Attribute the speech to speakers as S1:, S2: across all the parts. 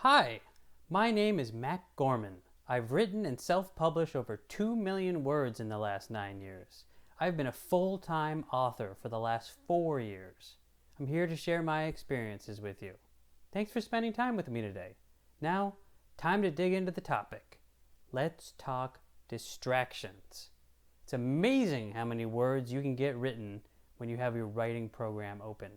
S1: Hi, my name is Mac Gorman. I've written and self-published over 2 million words in the last 9 years. I've been a full-time author for the last 4 years. I'm here to share my experiences with you. Thanks for spending time with me today. Now, time to dig into the topic. Let's talk distractions. It's amazing how many words you can get written when you have your writing program open.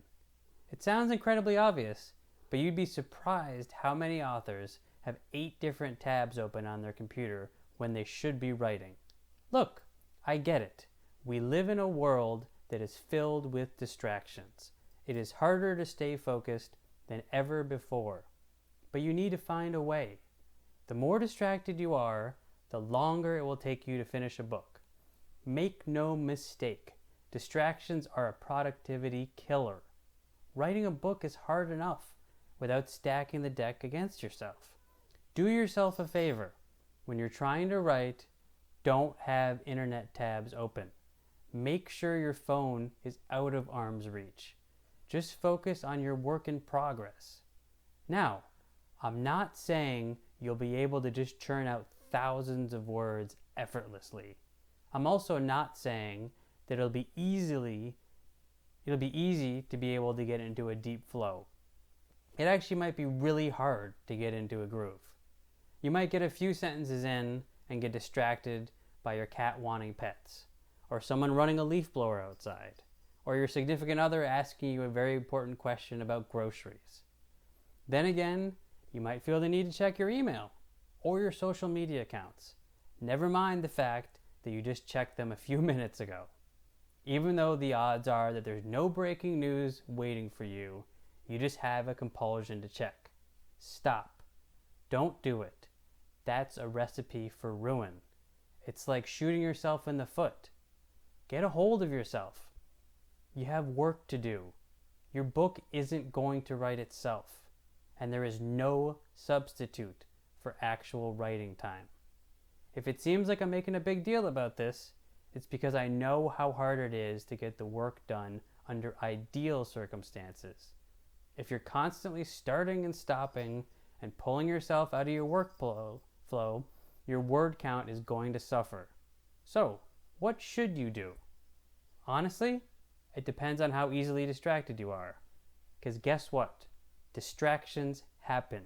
S1: It sounds incredibly obvious, but you'd be surprised how many authors have 8 different tabs open on their computer when they should be writing. Look, I get it. We live in a world that is filled with distractions. It is harder to stay focused than ever before, but you need to find a way. The more distracted you are, the longer it will take you to finish a book. Make no mistake, distractions are a productivity killer. Writing a book is hard enough without stacking the deck against yourself. Do yourself a favor. When you're trying to write, don't have internet tabs open. Make sure your phone is out of arm's reach. Just focus on your work in progress. Now, I'm not saying you'll be able to just churn out thousands of words effortlessly. I'm also not saying that it'll be easy to be able to get into a deep flow. It actually might be really hard to get into a groove. You might get a few sentences in and get distracted by your cat wanting pets, or someone running a leaf blower outside, or your significant other asking you a very important question about groceries. Then again, you might feel the need to check your email or your social media accounts. Never mind the fact that you just checked them a few minutes ago. Even though the odds are that there's no breaking news waiting for you, you just have a compulsion to check. Stop. Don't do it. That's a recipe for ruin. It's like shooting yourself in the foot. Get a hold of yourself. You have work to do. Your book isn't going to write itself, and there is no substitute for actual writing time. If it seems like I'm making a big deal about this, it's because I know how hard it is to get the work done under ideal circumstances. If you're constantly starting and stopping and pulling yourself out of your work flow, your word count is going to suffer. So, what should you do? Honestly, it depends on how easily distracted you are. Because guess what? Distractions happen.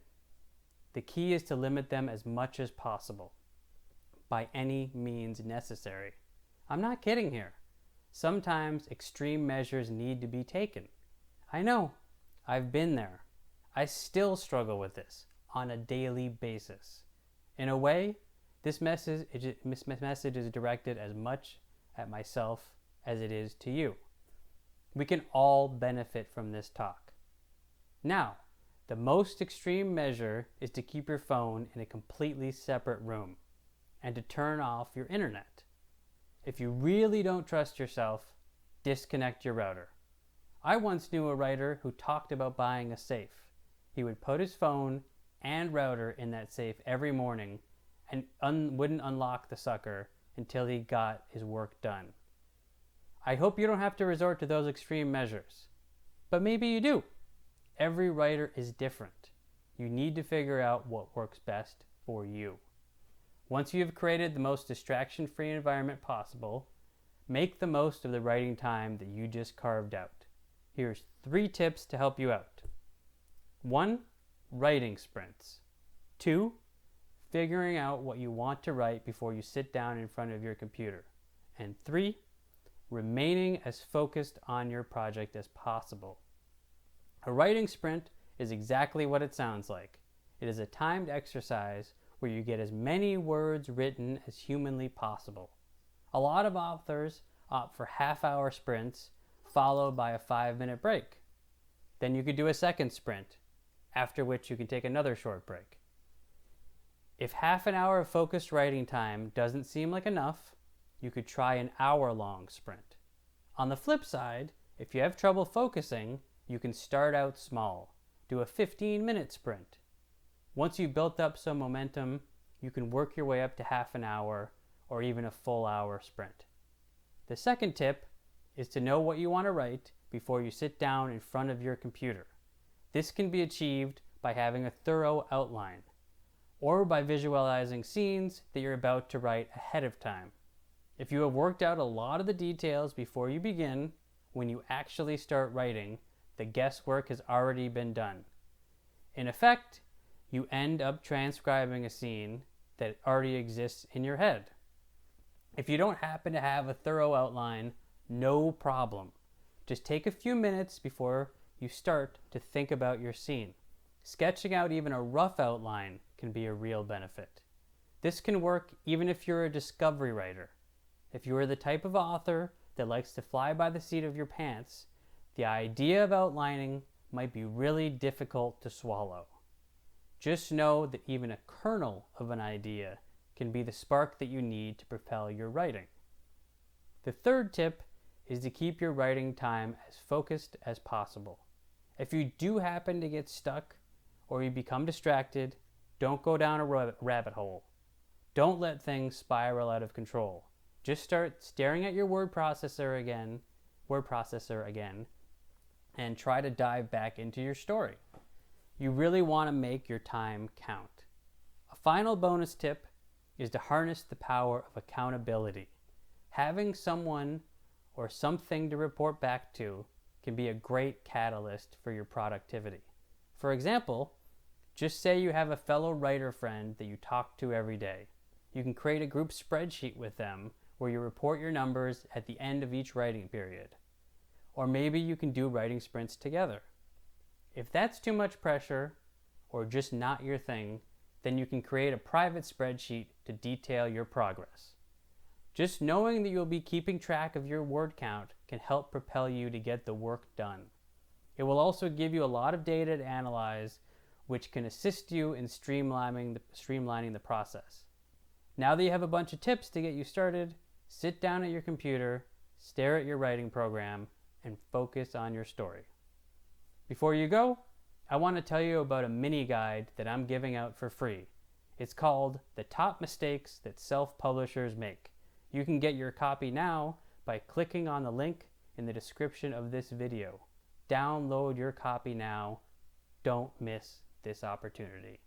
S1: The key is to limit them as much as possible, by any means necessary. I'm not kidding here. Sometimes extreme measures need to be taken. I know. I've been there. I still struggle with this on a daily basis. In a way, this message is directed as much at myself as it is to you. We can all benefit from this talk. Now, the most extreme measure is to keep your phone in a completely separate room and to turn off your internet. If you really don't trust yourself, disconnect your router. I once knew a writer who talked about buying a safe. He would put his phone and router in that safe every morning and wouldn't unlock the sucker until he got his work done. I hope you don't have to resort to those extreme measures, but maybe you do. Every writer is different. You need to figure out what works best for you. Once you have created the most distraction-free environment possible, make the most of the writing time that you just carved out. Here's 3 tips to help you out. 1. Writing sprints. 2. Figuring out what you want to write before you sit down in front of your computer. And 3. Remaining as focused on your project as possible. A writing sprint is exactly what it sounds like. It is a timed exercise where you get as many words written as humanly possible. A lot of authors opt for half-hour sprints followed by a 5-minute break. Then you could do a second sprint, after which you can take another short break. If half an hour of focused writing time doesn't seem like enough, you could try an hour-long sprint. On the flip side, if you have trouble focusing, you can start out small. Do a 15-minute sprint. Once you've built up some momentum, you can work your way up to half an hour or even a full hour sprint. The second tip is to know what you want to write before you sit down in front of your computer. This can be achieved by having a thorough outline, or by visualizing scenes that you're about to write ahead of time. If you have worked out a lot of the details before you begin, when you actually start writing, the guesswork has already been done. In effect, you end up transcribing a scene that already exists in your head. If you don't happen to have a thorough outline, no problem. Just take a few minutes before you start to think about your scene. Sketching out even a rough outline can be a real benefit. This can work even if you're a discovery writer. If you are the type of author that likes to fly by the seat of your pants, the idea of outlining might be really difficult to swallow. Just know that even a kernel of an idea can be the spark that you need to propel your writing. The third tip is to keep your writing time as focused as possible. If you do happen to get stuck or you become distracted, don't go down a rabbit hole. Don't let things spiral out of control. Just start staring at your word processor again, and try to dive back into your story. You really want to make your time count. A final bonus tip is to harness the power of accountability. Having someone or something to report back to can be a great catalyst for your productivity. For example, just say you have a fellow writer friend that you talk to every day. You can create a group spreadsheet with them where you report your numbers at the end of each writing period. Or maybe you can do writing sprints together. If that's too much pressure or just not your thing, then you can create a private spreadsheet to detail your progress. Just knowing that you'll be keeping track of your word count can help propel you to get the work done. It will also give you a lot of data to analyze, which can assist you in streamlining the process. Now that you have a bunch of tips to get you started, sit down at your computer, stare at your writing program, and focus on your story. Before you go, I want to tell you about a mini guide that I'm giving out for free. It's called The Top Mistakes That Self-Publishers Make. You can get your copy now by clicking on the link in the description of this video. Download your copy now. Don't miss this opportunity.